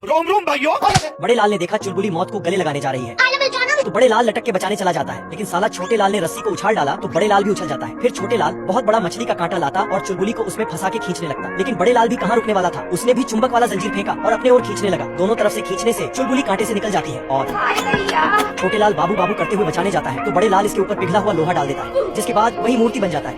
रोम रोम भाइयों। बड़े लाल ने देखा चुलबुली मौत को गले लगाने जा रही है तो बड़े लाल लटक के बचाने चला जाता है, लेकिन साला छोटे लाल ने रस्सी को उछाल डाला तो बड़े लाल भी उछल जाता है। फिर छोटे लाल बहुत बड़ा मछली का कांटा लाता और चुलबुली को उसमें फंसा के खींचने लगता, लेकिन बड़े लाल भी कहाँ रुकने वाला था, उसने भी चुंबक वाला जंजीर फेंका और अपने ओर खींचने लगा। दोनों तरफ से खींचने से चुलबुली कांटे से निकल जाती है और छोटे लाल बाबू बाबू करते हुए बचाने जाता है तो बड़े लाल इसके ऊपर पिघला हुआ लोहा डाल देता है, जिसके बाद वही मूर्ति बन जाता है।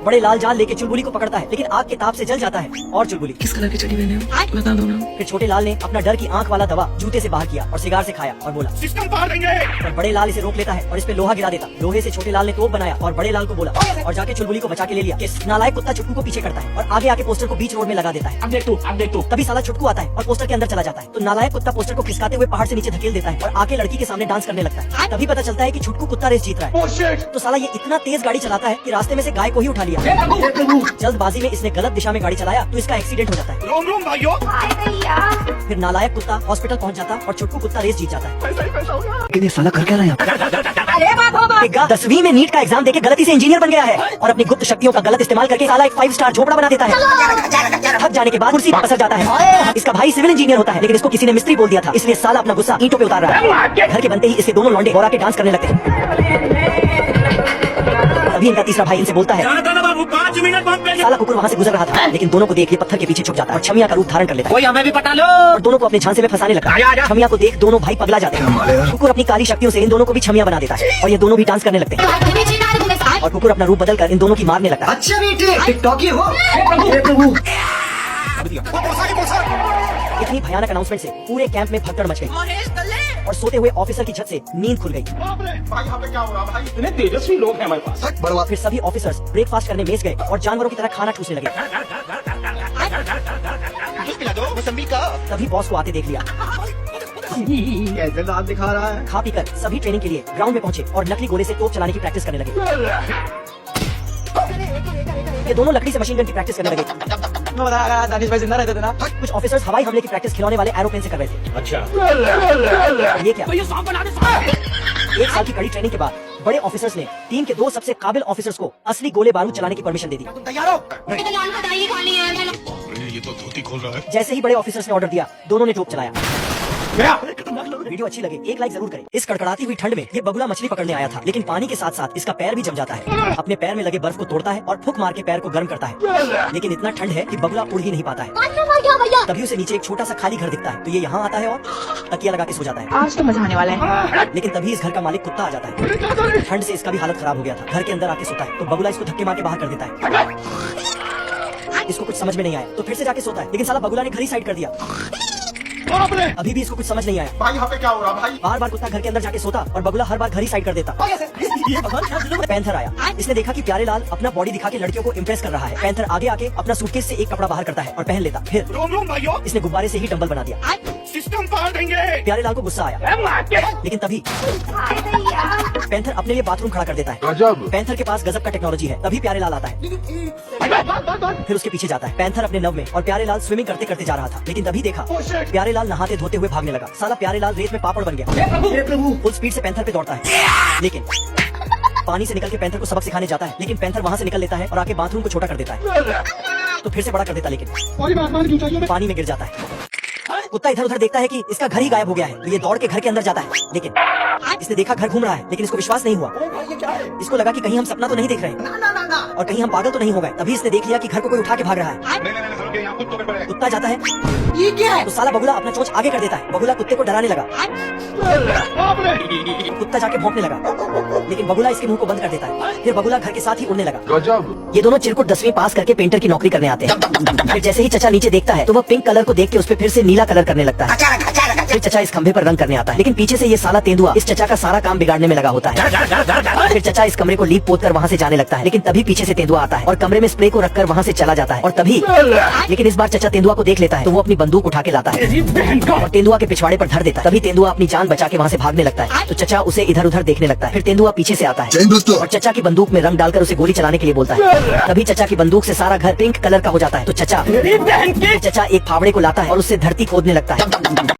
बड़े लाल जाल लेके चुलबुली को पकड़ता है, लेकिन आग के ताप से जल जाता है और चुलबुली किस कलर की चड्डी पहने हो बता दो ना। फिर छोटे लाल ने अपना डर की आंख वाला दवा जूते से बाहर किया और सिगार से खाया और बोला सिस्टम फाड़ देंगे। पर बड़े लाल इसे रोक लेता है और इस पे लोहा गिरा देता। लोहे से छोटे लाल ने तोप बनाया और बड़े लाल को बोला और जाके चुलबुली को बचा के ले लिया। नालायक कुत्ता छुटकू को पीछे करता है और आगे आके पोस्टर को बीच रोड में लगा देता है। अब देख तू। तभी साला छुटकू आता है और पोस्टर के अंदर चला जाता है तो नालायक कुत्ता पोस्टर को खिसकाते हुए पहाड़ से नीचे धकेल देता है और आके लड़की के सामने डांस करने लगता है। तभी पता चलता है कि छुटकू कुत्ता रेस जीत रहा है। तो साला ये इतना तेज गाड़ी चलाता है कि रास्ते में से गाय को ही उठा लिया। जल्दबाजी में इसने गलत दिशा में गाड़ी चलाया तो इसका एक्सीडेंट हो जाता है। रोम रोम भाइयों। फिर नालायक कुत्ता हॉस्पिटल पहुंच जाता और छुटकू कुत्ता रेस जीत जाता है। पैसा ये साला कर क्या रहा है? 10वीं में नीट का एग्जाम देके गलती से इंजीनियर बन गया है और अपनी गुप्त शक्तियों का गलत इस्तेमाल करके साला एक 5 स्टार झोपड़ा बना देता है। थक जाने के बाद कुर्सी पर पसर जाता है। इसका भाई सिविल इंजीनियर होता है, लेकिन इसको किसी ने मिस्त्री बोल दिया था, इसलिए साला अपना गुस्सा ईंटों पे उतार रहा है। घर के बनते ही इसके दोनों लौंडे और आके डांस करने लगते हैं। अभी इनका तीसरा भाई इनसे बोलता है बाबू 5 मिनट बाद साला कुकुर वहाँ से गुजर रहा था, लेकिन दोनों को देख ये पत्थर के पीछे छुप जाता है और छमिया का रूप धारण कर लेता है। कोई हमें भी पटा लो। और दोनों को अपने झांसे में फंसाने लगता है। छमिया को देख दोनों भाई पगला जाते हैं। कुकुर अपनी काली शक्तियों से इन दोनों को भी छमिया बना देता है और ये दोनों भी डांस करने लगते हैं और कुकुर अपना रूप बदल कर इन दोनों की मारने लगता है। अच्छा बेटे टिकटॉकी हो। इतनी भयानक अनाउंसमेंट से पूरे कैंप में भगदड़ मच गई और सोते हुए ऑफिसर की छत से नींद खुल गई। भाई यहाँ पे क्या हो रहा भाई? इतने तेजस्वी लोग हैं हमारे पास। फिर सभी ऑफिसर्स ब्रेकफास्ट करने मेज गए और जानवरों की तरह खाना ठूसने लगे। मौसमी का तभी बॉस को आते देख लिया। कैसे दांत दिखा रहा है। खा पीकर सभी ट्रेनिंग के लिए ग्राउंड में पहुंचे और नकली गोले से तोप चलाने की प्रैक्टिस करने लगे। ये दोनों लकड़ी से मशीन गन की प्रैक्टिस करने लगे। मैं बता रहा दानिश भाई जिंदा रहते थे ना। कुछ ऑफिसर्स हवाई हमले की प्रैक्टिस खिलौने वाले एरोप्लेन से कर रहे थे। अच्छा। और ये क्या? ये सांप बना दे। 1 साल की कड़ी ट्रेनिंग के बाद बड़े ऑफिसर्स ने टीम के 2 सबसे काबिल ऑफिसर्स को असली गोले बारूद चलाने की परमिशन दे दी। तैयार हो। ये तो धोती खोल रहा है। जैसे ही बड़े ऑफिसर्स ने ऑर्डर दिया, दोनों ने टोप चलाया। वीडियो अच्छी लगे एक लाइक जरूर करें। इस कड़कड़ाती हुई ठंड में ये बगुला मछली पकड़ने आया था, लेकिन पानी के साथ साथ इसका पैर भी जम जाता है। अपने पैर में लगे बर्फ को तोड़ता है और फूंक मार के पैर को गर्म करता है, लेकिन इतना ठंड है कि बगुला उड़ ही नहीं पाता है। तभी उसे नीचे एक छोटा सा खाली घर दिखता है तो ये यहाँ आता है और तकिया लगा के सो जाता है। आज तो मजा आने वाला है। लेकिन तभी इस घर का मालिक कुत्ता आ जाता है। ठंड से इसका भी हालत खराब हो गया था। घर के अंदर आके सोता है तो बगुला इसको धक्के मार के बाहर कर देता है। इसको कुछ समझ में नहीं आया तो फिर से जाके सोता है, लेकिन साला बगुला ने घर ही साइड कर दिया। अभी भी इसको कुछ समझ नहीं आया। भाई यहाँ पे क्या हो रहा भाई? बार बार कुत्ता घर के अंदर जाके सोता और बगुला हर बार घर ही साइड कर देता। पैंथर आया। इसने देखा कि प्यारे लाल अपना बॉडी दिखा के लड़कियों को इम्प्रेस कर रहा है। पैंथर आगे आके अपना सूटकेस से एक कपड़ा बाहर करता है और पहन लेता। फिर रोम रोम भाइयों। इसने गुब्बारे से ही डंबल बना दिया। सिस्टम फाड़ देंगे। प्यारे लाल को गुस्सा आया, लेकिन तभी पैंथर अपने लिए बाथरूम खड़ा कर देता है। गजब। पैंथर के पास गजब का टेक्नोलॉजी है। तभी प्यारे लाल आता है, फिर उसके पीछे जाता है। पैंथर अपने नव में और प्यारे लाल स्विमिंग करते करते जा रहा था, लेकिन तभी देखा प्यारे लाल नहाते धोते हुए भागने लगा। साला प्यारे लाल रेत में पापड़ बन गया। फुल स्पीड से पैंथर पे दौड़ता है, लेकिन पानी से निकल के पैंथर को सबक सिखाने जाता है, लेकिन पैंथर वहाँ से निकल लेता है और आके बाथरूम को छोटा कर देता है। तो फिर से बड़ा कर देता, लेकिन पानी में गिर जाता है। कुत्ता इधर उधर देखता है कि इसका घर ही गायब हो गया है तो ये दौड़ के घर के अंदर जाता है, लेकिन इसने देखा घर घूम रहा है, लेकिन इसको विश्वास नहीं हुआ। इसको लगा कि कहीं हम सपना तो नहीं देख रहे और कहीं हम पागल तो नहीं हो गए। तभी इसने देख लिया कि घर को कोई उठा के भाग रहा है। कुत्ता जाता है, ये क्या है? तो साला बगुला अपना चोंच आगे कर देता है। बगुला कुत्ते को डराने लगा। कुत्ता जाके भौंकने लगा, लेकिन बगुला इसके मुंह को बंद कर देता है। फिर बगुला घर के साथ ही उड़ने लगा। गजब। ये दोनों चिरकुट 10वीं पास करके पेंटर की नौकरी करने आते हैं। फिर जैसे ही चचा नीचे देखता है तो वह पिंक कलर को देख के उस पर फिर से नीला कलर करने लगता है। फिर चचा इस खंभे पर रंग करने आता है, लेकिन पीछे से ये साला तेंदुआ इस चचा का सारा काम बिगाड़ने में लगा होता है। फिर चचा इस कमरे को लीप पोत कर वहाँ से जाने लगता है, लेकिन तभी पीछे से तेंदुआ आता है और कमरे में स्प्रे को रखकर वहाँ से चला जाता है। और तभी लेकिन इस बार चचा तेंदुआ को देख लेता है तो वो अपनी बंदूक उठा के लाता है और तेंदुआ के पिछवाड़े पर धर देता है। तभी तेंदुआ अपनी जान बचा के वहाँ से भागने लगता है तो चचा उसे इधर उधर देखने लगता है। फिर तेंदुआ पीछे से आता है और चचा की बंदूक में रंग डालकर उसे गोली चलाने के लिए बोलता है। तभी चचा की बंदूक से सारा घर पिंक कलर का हो जाता है तो चचा एक फावड़े को लाता है और उससे धरती खोदने लगता है।